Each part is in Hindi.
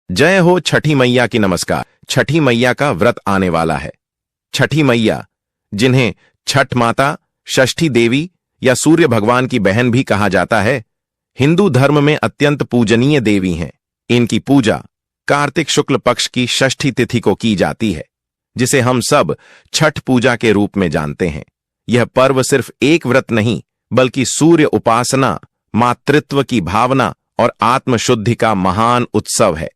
जय हो छठी मैया की। नमस्कार। छठी मैया का व्रत आने वाला है। छठी मैया, जिन्हें छठ माता, षष्ठी देवी या सूर्य भगवान की बहन भी कहा जाता है, हिंदू धर्म में अत्यंत पूजनीय देवी हैं। इनकी पूजा कार्तिक शुक्ल पक्ष की षष्ठी तिथि को की जाती है, जिसे हम सब छठ पूजा के रूप में जानते हैं। यह पर्व सिर्फ एक व्रत नहीं, बल्कि सूर्य उपासना, मातृत्व की भावना और आत्मशुद्धि का महान उत्सव है।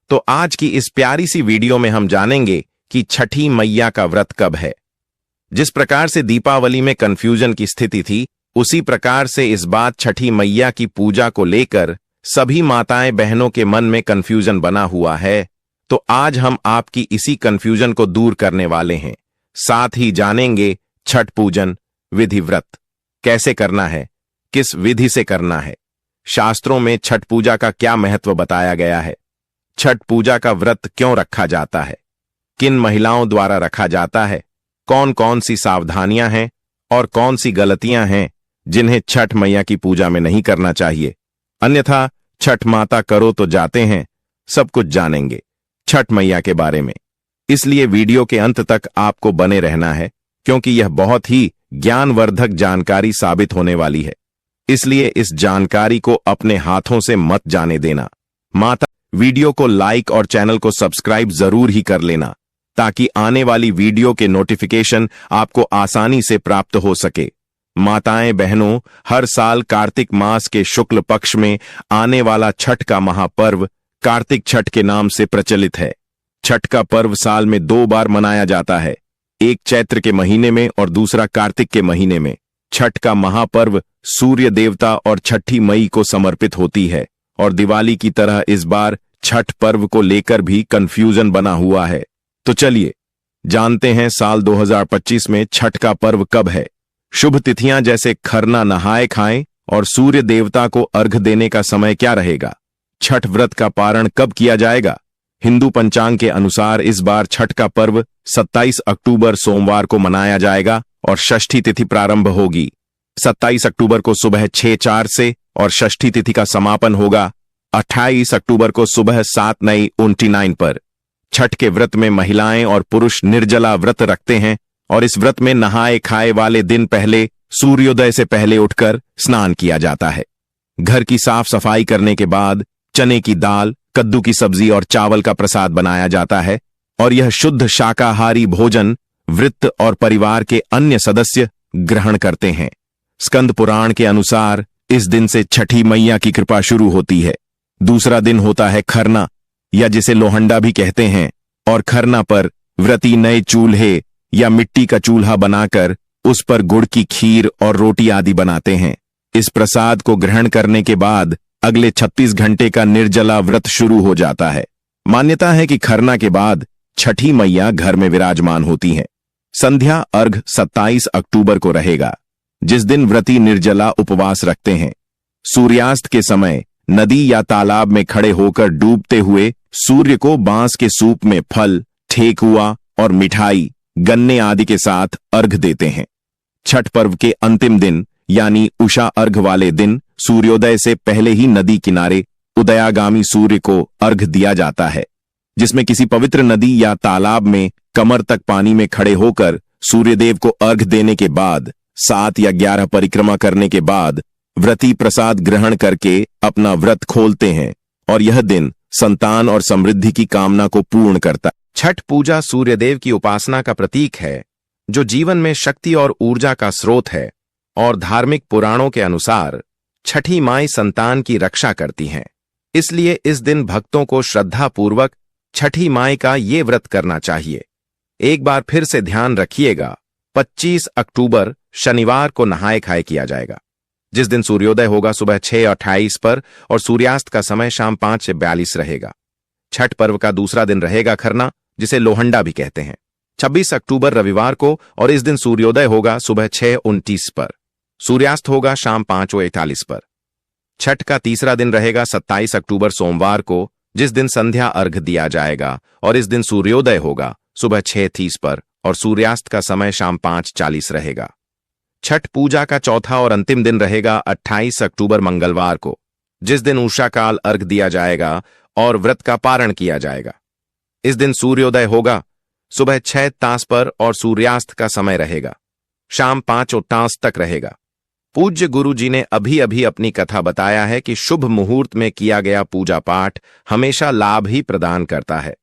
तो आज की इस प्यारी सी वीडियो में हम जानेंगे कि छठी मैया का व्रत कब है। जिस प्रकार से दीपावली में कंफ्यूजन की स्थिति थी, उसी प्रकार से इस बात छठी मैया की पूजा को लेकर सभी माताएं बहनों के मन में कंफ्यूजन बना हुआ है। तो आज हम आपकी इसी कंफ्यूजन को दूर करने वाले हैं। साथ ही जानेंगे छठ पूजन विधि व्रत कैसे करना है, किस विधि से करना है, शास्त्रों में छठ पूजा का क्या महत्व बताया गया है, छठ पूजा का व्रत क्यों रखा जाता है, किन महिलाओं द्वारा रखा जाता है, कौन कौन सी सावधानियां हैं और कौन सी गलतियां हैं जिन्हें छठ मैया की पूजा में नहीं करना चाहिए, अन्यथा छठ माता करो तो जाते हैं। सब कुछ जानेंगे छठ मैया के बारे में। इसलिए वीडियो के अंत तक आपको बने रहना है, क्योंकि यह बहुत ही ज्ञानवर्धक जानकारी साबित होने वाली है। इसलिए इस जानकारी को अपने हाथों से मत जाने देना। माता, वीडियो को लाइक और चैनल को सब्सक्राइब जरूर ही कर लेना, ताकि आने वाली वीडियो के नोटिफिकेशन आपको आसानी से प्राप्त हो सके। माताएं बहनों, हर साल कार्तिक मास के शुक्ल पक्ष में आने वाला छठ का महापर्व कार्तिक छठ के नाम से प्रचलित है। छठ का पर्व साल में 2 बार मनाया जाता है, एक चैत्र के महीने में और दूसरा कार्तिक के महीने में। छठ का महापर्व सूर्य देवता और छठी मई को समर्पित होती है, और दिवाली की तरह इस बार छठ पर्व को लेकर भी कंफ्यूजन बना हुआ है। तो चलिए जानते हैं साल 2025 में छठ का पर्व कब है। शुभ तिथियां जैसे खरना, नहाए खाएं और सूर्य देवता को अर्घ देने का समय क्या रहेगा। छठ व्रत का पारण कब किया जाएगा। हिंदू पंचांग के अनुसार इस बार छठ का पर्व 27 अक्टूबर सोमवार को मनाया जाएगा और षष्ठी तिथि प्रारंभ होगी 27 अक्टूबर को सुबह 6:04 से, और षष्ठी तिथि का समापन होगा 28 अक्टूबर को सुबह 7:29 पर। छठ के व्रत में महिलाएं और पुरुष निर्जला व्रत रखते हैं, और इस व्रत में नहाए खाए वाले दिन पहले सूर्योदय से पहले उठकर स्नान किया जाता है। घर की साफ सफाई करने के बाद चने की दाल, कद्दू की सब्जी और चावल का प्रसाद बनाया जाता है, और यह शुद्ध शाकाहारी भोजन वृत्त और परिवार के अन्य सदस्य ग्रहण करते हैं। स्कंद पुराण के अनुसार इस दिन से छठी मैया की कृपा शुरू होती है। दूसरा दिन होता है खरना, या जिसे लोहंडा भी कहते हैं, और खरना पर व्रती नए चूल्हे या मिट्टी का चूल्हा बनाकर उस पर गुड़ की खीर और रोटी आदि बनाते हैं। इस प्रसाद को ग्रहण करने के बाद अगले 36 घंटे का निर्जला व्रत शुरू हो जाता है। मान्यता है कि खरना के बाद छठी मैया घर में विराजमान होती हैं। संध्या अर्घ 27 अक्टूबर को रहेगा, जिस दिन व्रती निर्जला उपवास रखते हैं। सूर्यास्त के समय नदी या तालाब में खड़े होकर डूबते हुए सूर्य को बांस के सूप में फल, ठेकुआ और मिठाई, गन्ने आदि के साथ अर्घ देते हैं। छठ पर्व के अंतिम दिन यानी उषा अर्घ वाले दिन सूर्योदय से पहले ही नदी किनारे उदयागामी सूर्य को अर्घ दिया जाता है, जिसमें किसी पवित्र नदी या तालाब में कमर तक पानी में खड़े होकर सूर्यदेव को अर्घ देने के बाद 7 या 11 परिक्रमा करने के बाद व्रती प्रसाद ग्रहण करके अपना व्रत खोलते हैं, और यह दिन संतान और समृद्धि की कामना को पूर्ण करता है। छठ पूजा सूर्यदेव की उपासना का प्रतीक है, जो जीवन में शक्ति और ऊर्जा का स्रोत है, और धार्मिक पुराणों के अनुसार छठी माई संतान की रक्षा करती हैं। इसलिए इस दिन भक्तों को श्रद्धापूर्वक छठी माई का ये व्रत करना चाहिए। एक बार फिर से ध्यान रखिएगा, 25 अक्टूबर शनिवार को नहाए खाए किया जाएगा, जिस दिन सूर्योदय होगा सुबह 6:28 पर, और सूर्यास्त का समय शाम 5 से 42 रहेगा। छठ पर्व का दूसरा दिन रहेगा खरना, जिसे लोहंडा भी कहते हैं, 26 अक्टूबर रविवार को, और इस दिन सूर्योदय होगा सुबह 6:29 पर, सूर्यास्त होगा शाम 5:41 पर। छठ का तीसरा दिन रहेगा 27 अक्टूबर सोमवार को, जिस दिन संध्या अर्घ दिया जाएगा, और इस दिन सूर्योदय होगा सुबह 6:30 पर, और सूर्यास्त का समय शाम 5:40 रहेगा। छठ पूजा का चौथा और अंतिम दिन रहेगा 28 अक्टूबर मंगलवार को, जिस दिन उषा काल अर्घ दिया जाएगा, और व्रत का पारण किया जाएगा। इस दिन सूर्योदय होगा सुबह 6 पर और सूर्यास्त का समय रहेगा शाम 5 तक रहेगा। पूज्य गुरु जी ने अभी अभी अपनी कथा बताया है कि शुभ मुहूर्त में किया गया पूजा पाठ हमेशा लाभ ही प्रदान करता है,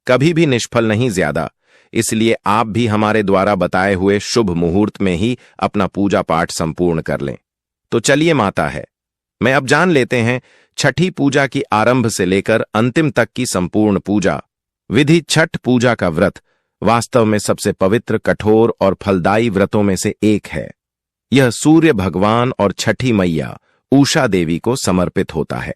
कभी भी निष्फल नहीं ज्यादा। इसलिए आप भी हमारे द्वारा बताए हुए शुभ मुहूर्त में ही अपना पूजा पाठ संपूर्ण कर लें। तो चलिए माता है मैं अब जान लेते हैं छठी पूजा की आरंभ से लेकर अंतिम तक की संपूर्ण पूजा विधि। छठ पूजा का व्रत वास्तव में सबसे पवित्र, कठोर और फलदायी व्रतों में से एक है। यह सूर्य भगवान और छठी मैया उषा देवी को समर्पित होता है।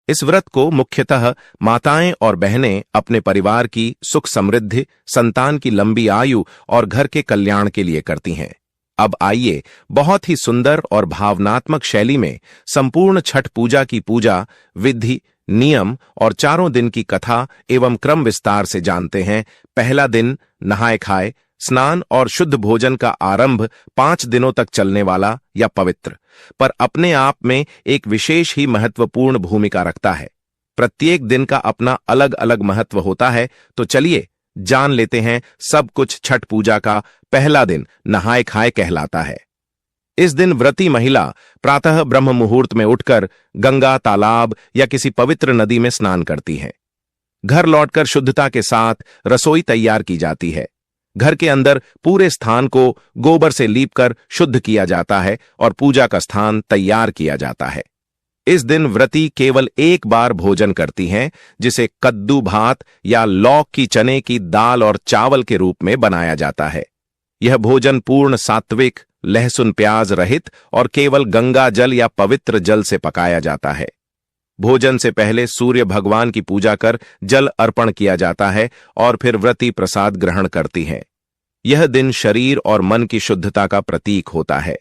इस व्रत को मुख्यतः माताएं और बहनें अपने परिवार की सुख समृद्धि, संतान की लंबी आयु और घर के कल्याण के लिए करती हैं। अब आइए बहुत ही सुंदर और भावनात्मक शैली में संपूर्ण छठ पूजा की पूजा विधि, नियम और चारों दिन की कथा एवं क्रम विस्तार से जानते हैं। पहला दिन नहाए खाए, स्नान और शुद्ध भोजन का आरंभ 5 दिनों तक चलने वाला या पवित्र, पर अपने आप में एक विशेष ही महत्वपूर्ण भूमिका रखता है। प्रत्येक दिन का अपना अलग अलग महत्व होता है। तो चलिए जान लेते हैं सब कुछ। छठ पूजा का पहला दिन नहाए खाए कहलाता है। इस दिन व्रती महिला प्रातः ब्रह्म मुहूर्त में उठकर गंगा, तालाब या किसी पवित्र नदी में स्नान करती है। घर लौटकर शुद्धता के साथ रसोई तैयार की जाती है। घर के अंदर पूरे स्थान को गोबर से लीपकर शुद्ध किया जाता है और पूजा का स्थान तैयार किया जाता है। इस दिन व्रती केवल एक बार भोजन करती हैं, जिसे कद्दू भात या लौक की चने की दाल और चावल के रूप में बनाया जाता है। यह भोजन पूर्ण सात्विक, लहसुन प्याज रहित और केवल गंगा जल या पवित्र जल से पकाया जाता है। भोजन से पहले सूर्य भगवान की पूजा कर जल अर्पण किया जाता है और फिर व्रती प्रसाद ग्रहण करती हैं। यह दिन शरीर और मन की शुद्धता का प्रतीक होता है।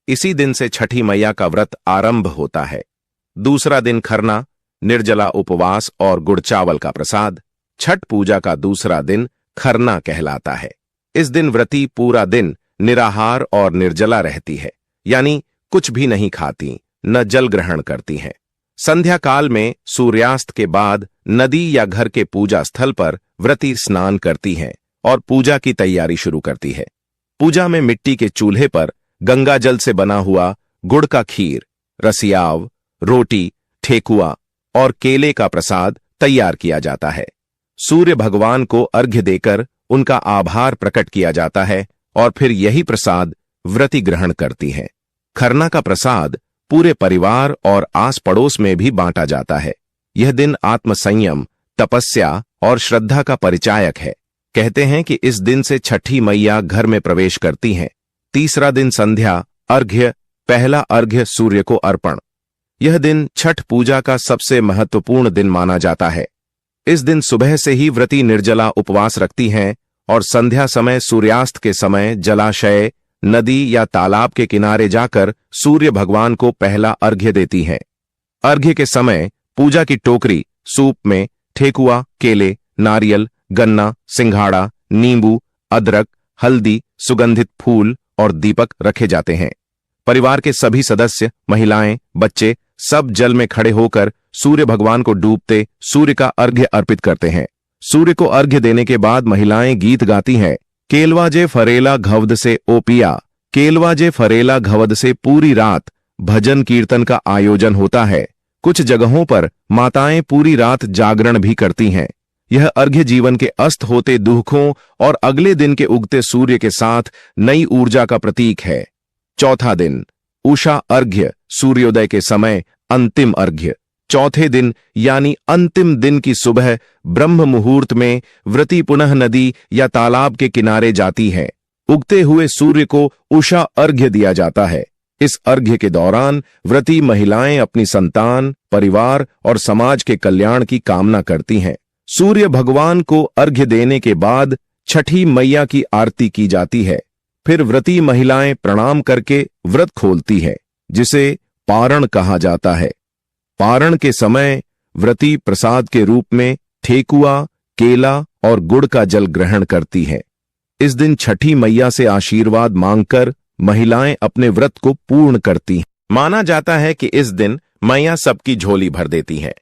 इसी दिन से छठी मैया का व्रत आरंभ होता है। दूसरा दिन खरना, निर्जला उपवास और गुड़ चावल का प्रसाद। छठ पूजा का दूसरा दिन खरना कहलाता है। इस दिन व्रती पूरा दिन निराहार और निर्जला रहती है, यानी कुछ भी नहीं खाती, न जल ग्रहण करती हैं। संध्या काल में सूर्यास्त के बाद नदी या घर के पूजा स्थल पर व्रती स्नान करती हैं और पूजा की तैयारी शुरू करती है। पूजा में मिट्टी के चूल्हे पर गंगा जल से बना हुआ गुड़ का खीर, रसियाव, रोटी, ठेकुआ और केले का प्रसाद तैयार किया जाता है। सूर्य भगवान को अर्घ्य देकर उनका आभार प्रकट किया जाता है और फिर यही प्रसाद व्रती ग्रहण करती हैं। खरना का प्रसाद पूरे परिवार और आस पड़ोस में भी बांटा जाता है। यह दिन आत्मसंयम, तपस्या और श्रद्धा का परिचायक है। कहते हैं कि इस दिन से छठी मैया घर में प्रवेश करती हैं। तीसरा दिन संध्या अर्घ्य, पहला अर्घ्य सूर्य को अर्पण। यह दिन छठ पूजा का सबसे महत्वपूर्ण दिन माना जाता है। इस दिन सुबह से ही व्रती निर्जला उपवास रखती हैं और संध्या समय सूर्यास्त के समय जलाशय, नदी या तालाब के किनारे जाकर सूर्य भगवान को पहला अर्घ्य देती हैं। अर्घ्य के समय पूजा की टोकरी, सूप में ठेकुआ, केले, नारियल, गन्ना, सिंघाड़ा, नींबू, अदरक, हल्दी, सुगंधित फूल और दीपक रखे जाते हैं। परिवार के सभी सदस्य, महिलाएं, बच्चे सब जल में खड़े होकर सूर्य भगवान को डूबते सूर्य का अर्घ्य अर्पित करते हैं। सूर्य को अर्घ्य देने के बाद महिलाएं गीत गाती हैं। केलवाजे फरेला घवद से ओपिया, केलवाजे फरेला घवद से पूरी रात भजन कीर्तन का आयोजन होता है। कुछ जगहों पर माताएं पूरी रात जागरण भी करती हैं। यह अर्घ्य जीवन के अस्त होते दुखों और अगले दिन के उगते सूर्य के साथ नई ऊर्जा का प्रतीक है। चौथा दिन उषा अर्घ्य, सूर्योदय के समय अंतिम अर्घ्य। चौथे दिन यानी अंतिम दिन की सुबह ब्रह्म मुहूर्त में व्रती पुनः नदी या तालाब के किनारे जाती है। उगते हुए सूर्य को उषा अर्घ्य दिया जाता है। इस अर्घ्य के दौरान व्रती महिलाएं अपनी संतान, परिवार और समाज के कल्याण की कामना करती हैं। सूर्य भगवान को अर्घ्य देने के बाद छठी मैया की आरती की जाती है। फिर व्रती महिलाएं प्रणाम करके व्रत खोलती है, जिसे पारण कहा जाता है। पारण के समय व्रती प्रसाद के रूप में ठेकुआ, केला और गुड़ का जल ग्रहण करती है। इस दिन छठी मैया से आशीर्वाद मांगकर महिलाएं अपने व्रत को पूर्ण करती हैं। माना जाता है कि इस दिन मैया सबकी झोली भर देती हैं।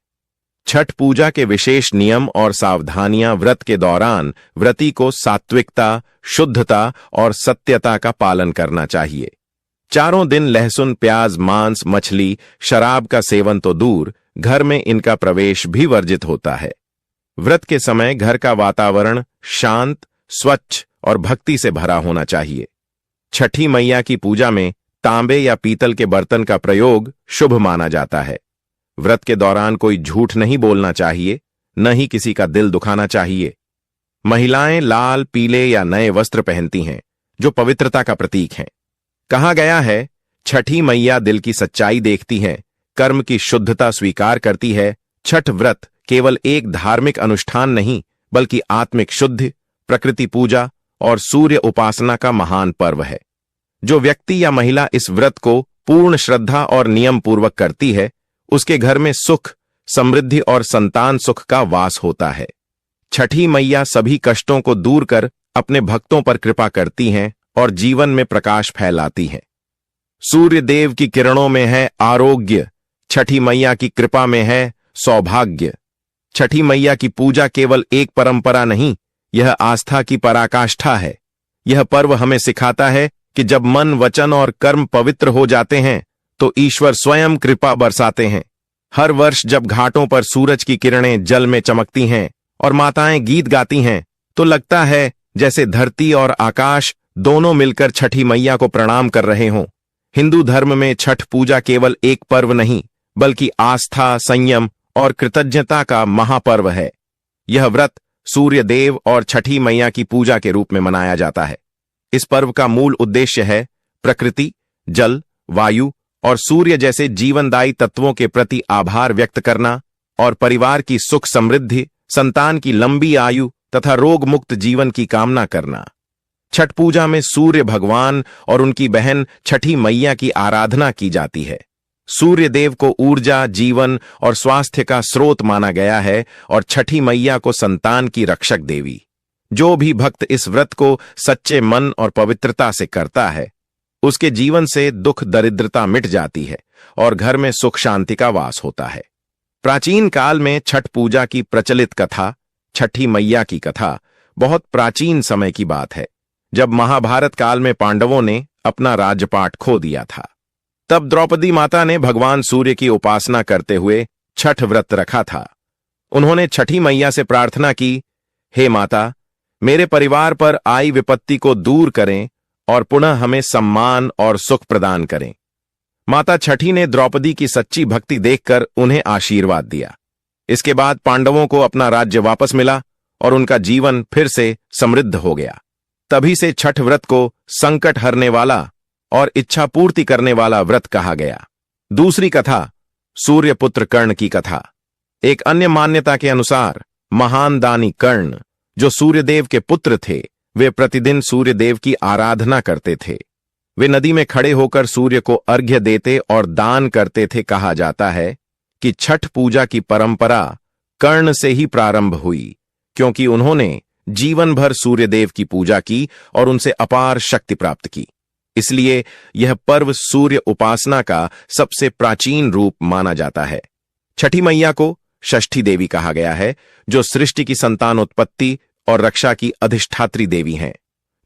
छठ पूजा के विशेष नियम और सावधानियां। व्रत के दौरान व्रती को सात्विकता, शुद्धता और सत्यता का पालन करना चाहिए। चारों दिन लहसुन, प्याज, मांस, मछली, शराब का सेवन तो दूर, घर में इनका प्रवेश भी वर्जित होता है। व्रत के समय घर का वातावरण शांत, स्वच्छ और भक्ति से भरा होना चाहिए। छठी मैया की पूजा में तांबे या पीतल के बर्तन का प्रयोग शुभ माना जाता है। व्रत के दौरान कोई झूठ नहीं बोलना चाहिए, न ही किसी का दिल दुखाना चाहिए। महिलाएं लाल, पीले या नए वस्त्र पहनती हैं, जो पवित्रता का प्रतीक हैं। कहा गया है, छठी मैया दिल की सच्चाई देखती है, कर्म की शुद्धता स्वीकार करती है। छठ व्रत केवल एक धार्मिक अनुष्ठान नहीं, बल्कि आत्मिक शुद्धि, प्रकृति पूजा और सूर्य उपासना का महान पर्व है। जो व्यक्ति या महिला इस व्रत को पूर्ण श्रद्धा और नियम पूर्वक करती है, उसके घर में सुख, समृद्धि और संतान सुख का वास होता है। छठी मैया सभी कष्टों को दूर कर अपने भक्तों पर कृपा करती हैं और जीवन में प्रकाश फैलाती हैं। सूर्य देव की किरणों में है आरोग्य, छठी मैया की कृपा में है सौभाग्य। छठी मैया की पूजा केवल एक परंपरा नहीं, यह आस्था की पराकाष्ठा है। यह पर्व हमें सिखाता है कि जब मन, वचन और कर्म पवित्र हो जाते हैं, तो ईश्वर स्वयं कृपा बरसाते हैं। हर वर्ष जब घाटों पर सूरज की किरणें जल में चमकती हैं और माताएं गीत गाती हैं, तो लगता है जैसे धरती और आकाश दोनों मिलकर छठी मैया को प्रणाम कर रहे हों। हिंदू धर्म में छठ पूजा केवल एक पर्व नहीं, बल्कि आस्था, संयम और कृतज्ञता का महापर्व है। यह व्रत सूर्य देव और छठी मैया की पूजा के रूप में मनाया जाता है। इस पर्व का मूल उद्देश्य है प्रकृति, जल, वायु और सूर्य जैसे जीवनदायी तत्वों के प्रति आभार व्यक्त करना और परिवार की सुख समृद्धि, संतान की लंबी आयु तथा रोग मुक्त जीवन की कामना करना। छठ पूजा में सूर्य भगवान और उनकी बहन छठी मैया की आराधना की जाती है। सूर्य देव को ऊर्जा, जीवन और स्वास्थ्य का स्रोत माना गया है और छठी मैया को संतान की रक्षक देवी। जो भी भक्त इस व्रत को सच्चे मन और पवित्रता से करता है, उसके जीवन से दुख, दरिद्रता मिट जाती है और घर में सुख शांति का वास होता है। प्राचीन काल में छठ पूजा की प्रचलित कथा, छठी मैया की कथा, बहुत प्राचीन समय की बात है। जब महाभारत काल में पांडवों ने अपना राज्यपाट खो दिया था, तब द्रौपदी माता ने भगवान सूर्य की उपासना करते हुए छठ व्रत रखा था। उन्होंने छठी मैया से प्रार्थना की, हे माता, मेरे परिवार पर आई विपत्ति को दूर करें और पुनः हमें सम्मान और सुख प्रदान करें। माता छठी ने द्रौपदी की सच्ची भक्ति देखकर उन्हें आशीर्वाद दिया। इसके बाद पांडवों को अपना राज्य वापस मिला और उनका जीवन फिर से समृद्ध हो गया। तभी से छठ व्रत को संकट हरने वाला और इच्छा पूर्ति करने वाला व्रत कहा गया। दूसरी कथा, सूर्यपुत्र कर्ण की कथा। एक अन्य मान्यता के अनुसार महान दानी कर्ण, जो सूर्यदेव के पुत्र थे, वे प्रतिदिन सूर्यदेव की आराधना करते थे। वे नदी में खड़े होकर सूर्य को अर्घ्य देते और दान करते थे। कहा जाता है कि छठ पूजा की परंपरा कर्ण से ही प्रारंभ हुई, क्योंकि उन्होंने जीवन भर सूर्यदेव की पूजा की और उनसे अपार शक्ति प्राप्त की। इसलिए यह पर्व सूर्य उपासना का सबसे प्राचीन रूप माना जाता है। छठी मैया को षष्ठी देवी कहा गया है, जो सृष्टि की संतान उत्पत्ति और रक्षा की अधिष्ठात्री देवी हैं।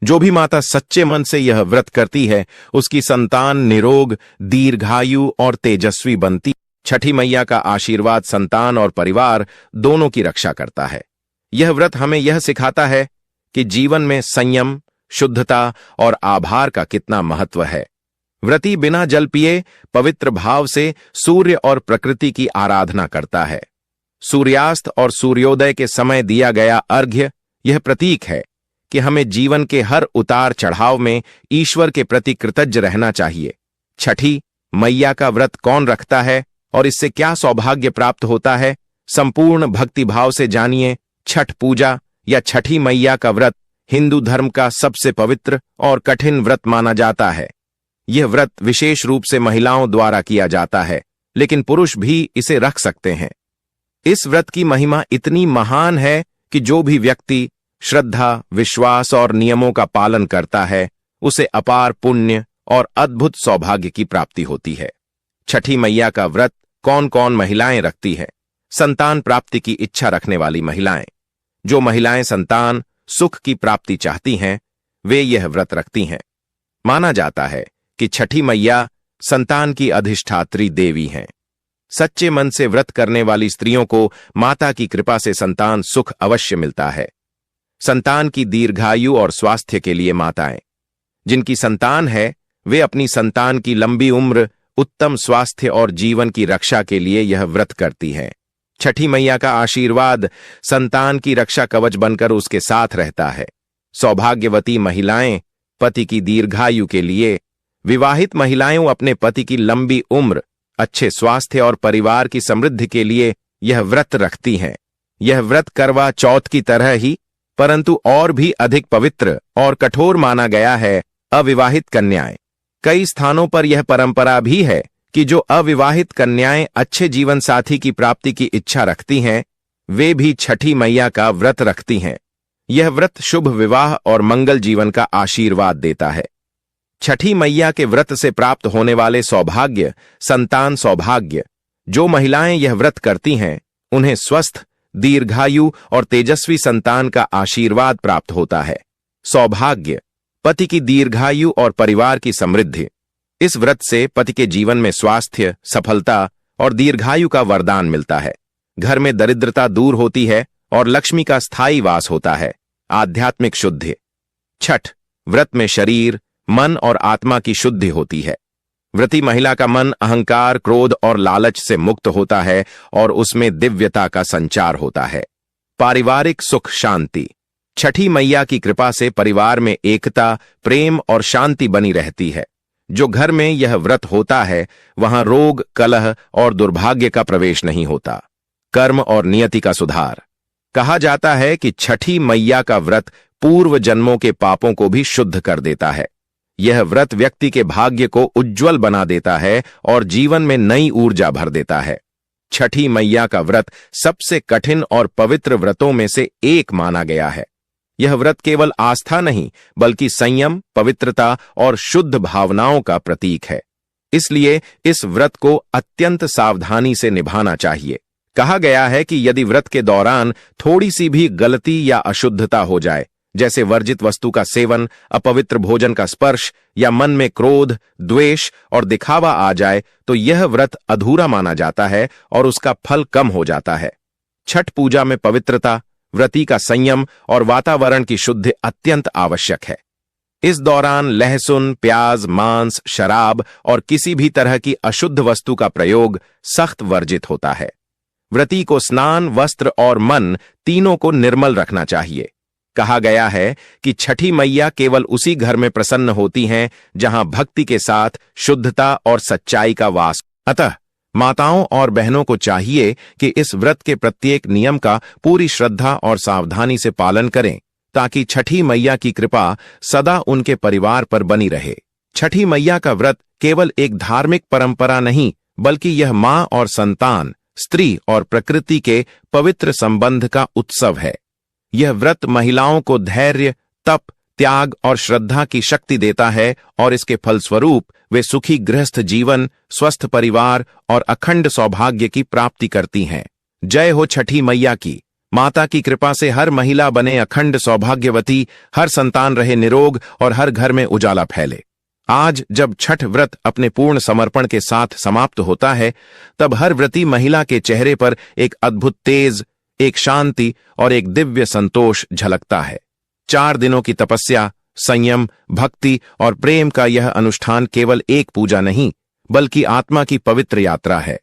जो भी माता सच्चे मन से यह व्रत करती है, उसकी संतान निरोग, दीर्घायु और तेजस्वी बनती। छठी मैया का आशीर्वाद संतान और परिवार दोनों की रक्षा करता है। यह व्रत हमें यह सिखाता है कि जीवन में संयम, शुद्धता और आभार का कितना महत्व है। व्रती बिना जल पिए पवित्र भाव से सूर्य और प्रकृति की आराधना करता है। सूर्यास्त और सूर्योदय के समय दिया गया अर्घ्य यह प्रतीक है कि हमें जीवन के हर उतार चढ़ाव में ईश्वर के प्रति कृतज्ञ रहना चाहिए। छठी मैया का व्रत कौन रखता है और इससे क्या सौभाग्य प्राप्त होता है? संपूर्ण भक्ति भाव से जानिए। छठ पूजा या छठी मैया का व्रत हिंदू धर्म का सबसे पवित्र और कठिन व्रत माना जाता है। यह व्रत विशेष रूप से महिलाओं द्वारा किया जाता है, लेकिन पुरुष भी इसे रख सकते हैं। इस व्रत की महिमा इतनी महान है कि जो भी व्यक्ति श्रद्धा, विश्वास और नियमों का पालन करता है, उसे अपार पुण्य और अद्भुत सौभाग्य की प्राप्ति होती है। छठी मैया का व्रत कौन कौन महिलाएं रखती हैं? संतान प्राप्ति की इच्छा रखने वाली महिलाएं। जो महिलाएं संतान सुख की प्राप्ति चाहती हैं, वे यह व्रत रखती हैं। माना जाता है कि छठी मैया संतान की अधिष्ठात्री देवी हैं। सच्चे मन से व्रत करने वाली स्त्रियों को माता की कृपा से संतान सुख अवश्य मिलता है। संतान की दीर्घायु और स्वास्थ्य के लिए माताएं जिनकी संतान है, वे अपनी संतान की लंबी उम्र, उत्तम स्वास्थ्य और जीवन की रक्षा के लिए यह व्रत करती हैं। छठी मैया का आशीर्वाद संतान की रक्षा कवच बनकर उसके साथ रहता है। सौभाग्यवती महिलाएं पति की दीर्घायु के लिए, विवाहित महिलाएं अपने पति की लंबी उम्र, अच्छे स्वास्थ्य और परिवार की समृद्धि के लिए यह व्रत रखती हैं। यह व्रत करवा चौथ की तरह ही, परंतु और भी अधिक पवित्र और कठोर माना गया है अविवाहित कन्याएं। कई स्थानों पर यह परंपरा भी है कि जो अविवाहित कन्याएं अच्छे जीवन साथी की प्राप्ति की इच्छा रखती हैं, वे भी छठी मैया का व्रत रखती हैं। यह व्रत शुभ विवाह और मंगल जीवन का आशीर्वाद देता है। छठी मैया के व्रत से प्राप्त होने वाले सौभाग्य, संतान सौभाग्य। जो महिलाएं यह व्रत करती हैं, उन्हें स्वस्थ, दीर्घायु और तेजस्वी संतान का आशीर्वाद प्राप्त होता है। सौभाग्य, पति की दीर्घायु और परिवार की समृद्धि। इस व्रत से पति के जीवन में स्वास्थ्य, सफलता और दीर्घायु का वरदान मिलता है। घर में दरिद्रता दूर होती है और लक्ष्मी का स्थायी वास होता है। आध्यात्मिक शुद्धि। छठ व्रत में शरीर, मन और आत्मा की शुद्धि होती है। व्रती महिला का मन अहंकार, क्रोध और लालच से मुक्त होता है और उसमें दिव्यता का संचार होता है। पारिवारिक सुख शांति। छठी मैया की कृपा से परिवार में एकता, प्रेम और शांति बनी रहती है। जो घर में यह व्रत होता है, वहां रोग, कलह और दुर्भाग्य का प्रवेश नहीं होता। कर्म और नियति का सुधार। कहा जाता है कि छठी मैया का व्रत पूर्व जन्मों के पापों को भी शुद्ध कर देता है। यह व्रत व्यक्ति के भाग्य को उज्ज्वल बना देता है और जीवन में नई ऊर्जा भर देता है। छठी मैया का व्रत सबसे कठिन और पवित्र व्रतों में से एक माना गया है। यह व्रत केवल आस्था नहीं, बल्कि संयम, पवित्रता और शुद्ध भावनाओं का प्रतीक है। इसलिए इस व्रत को अत्यंत सावधानी से निभाना चाहिए। कहा गया है कि यदि व्रत के दौरान थोड़ी सी भी गलती या अशुद्धता हो जाए, जैसे वर्जित वस्तु का सेवन, अपवित्र भोजन का स्पर्श या मन में क्रोध, द्वेष और दिखावा आ जाए, तो यह व्रत अधूरा माना जाता है और उसका फल कम हो जाता है। छठ पूजा में पवित्रता, व्रती का संयम और वातावरण की शुद्धि अत्यंत आवश्यक है। इस दौरान लहसुन, प्याज, मांस, शराब और किसी भी तरह की अशुद्ध वस्तु का प्रयोग सख्त वर्जित होता है। व्रती को स्नान, वस्त्र और मन तीनों को निर्मल रखना चाहिए। कहा गया है कि छठी मैया केवल उसी घर में प्रसन्न होती हैं जहां भक्ति के साथ शुद्धता और सच्चाई का वास। अतः माताओं और बहनों को चाहिए कि इस व्रत के प्रत्येक नियम का पूरी श्रद्धा और सावधानी से पालन करें, ताकि छठी मैया की कृपा सदा उनके परिवार पर बनी रहे। छठी मैया का व्रत केवल एक धार्मिक परंपरा नहीं, बल्कि यह मां और संतान, स्त्री और प्रकृति के पवित्र संबंध का उत्सव है। यह व्रत महिलाओं को धैर्य, तप, त्याग और श्रद्धा की शक्ति देता है और इसके फलस्वरूप वे सुखी गृहस्थ जीवन, स्वस्थ परिवार और अखंड सौभाग्य की प्राप्ति करती हैं। जय हो छठी मैया की। माता की कृपा से हर महिला बने अखंड सौभाग्यवती, हर संतान रहे निरोग और हर घर में उजाला फैले। आज जब छठ व्रत अपने पूर्ण समर्पण के साथ समाप्त होता है, तब हर व्रती महिला के चेहरे पर एक अद्भुत तेज, एक शांति और एक दिव्य संतोष झलकता है। 4 दिनों की तपस्या, संयम, भक्ति और प्रेम का यह अनुष्ठान केवल एक पूजा नहीं, बल्कि आत्मा की पवित्र यात्रा है।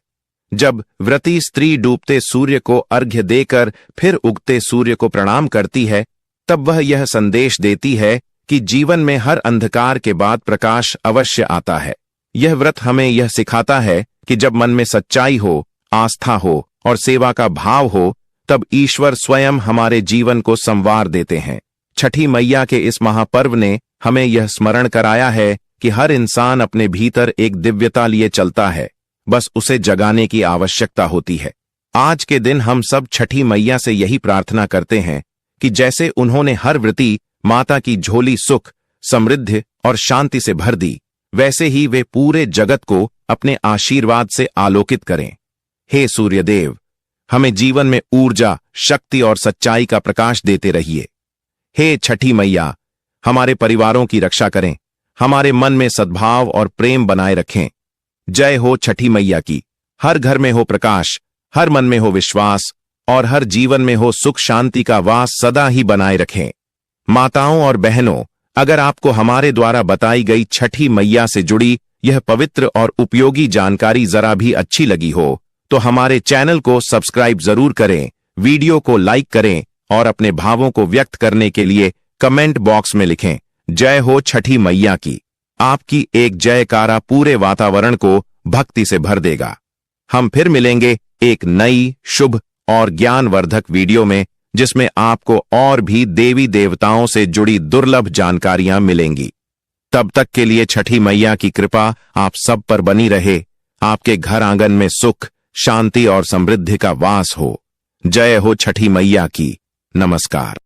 जब व्रती स्त्री डूबते सूर्य को अर्घ्य देकर फिर उगते सूर्य को प्रणाम करती है, तब वह यह संदेश देती है कि जीवन में हर अंधकार के बाद प्रकाश अवश्य आता है। यह व्रत हमें यह सिखाता है कि जब मन में सच्चाई हो, आस्था हो और सेवा का भाव हो, तब ईश्वर स्वयं हमारे जीवन को संवार देते हैं। छठी मैया के इस महापर्व ने हमें यह स्मरण कराया है कि हर इंसान अपने भीतर एक दिव्यता लिए चलता है, बस उसे जगाने की आवश्यकता होती है। आज के दिन हम सब छठी मैया से यही प्रार्थना करते हैं कि जैसे उन्होंने हर व्रती माता की झोली सुख, समृद्धि और शांति से भर दी, वैसे ही वे पूरे जगत को अपने आशीर्वाद से आलोकित करें। हे सूर्यदेव, हमें जीवन में ऊर्जा, शक्ति और सच्चाई का प्रकाश देते रहिए। हे छठी मैया, हमारे परिवारों की रक्षा करें, हमारे मन में सद्भाव और प्रेम बनाए रखें। जय हो छठी मैया की। हर घर में हो प्रकाश, हर मन में हो विश्वास और हर जीवन में हो सुख शांति का वास सदा ही बनाए रखें। माताओं और बहनों, अगर आपको हमारे द्वारा बताई गई छठी मैया से जुड़ी यह पवित्र और उपयोगी जानकारी जरा भी अच्छी लगी हो तो हमारे चैनल को सब्सक्राइब जरूर करें, वीडियो को लाइक करें और अपने भावों को व्यक्त करने के लिए कमेंट बॉक्स में लिखें। जय हो छठी मैया की। आपकी एक जयकारा पूरे वातावरण को भक्ति से भर देगा। हम फिर मिलेंगे एक नई, शुभ और ज्ञानवर्धक वीडियो में, जिसमें आपको और भी देवी देवताओं से जुड़ी दुर्लभ जानकारियां मिलेंगी। तब तक के लिए छठी मैया की कृपा आप सब पर बनी रहे। आपके घर आंगन में सुख, शांति और समृद्धि का वास हो। जय हो छठी मैया की। नमस्कार।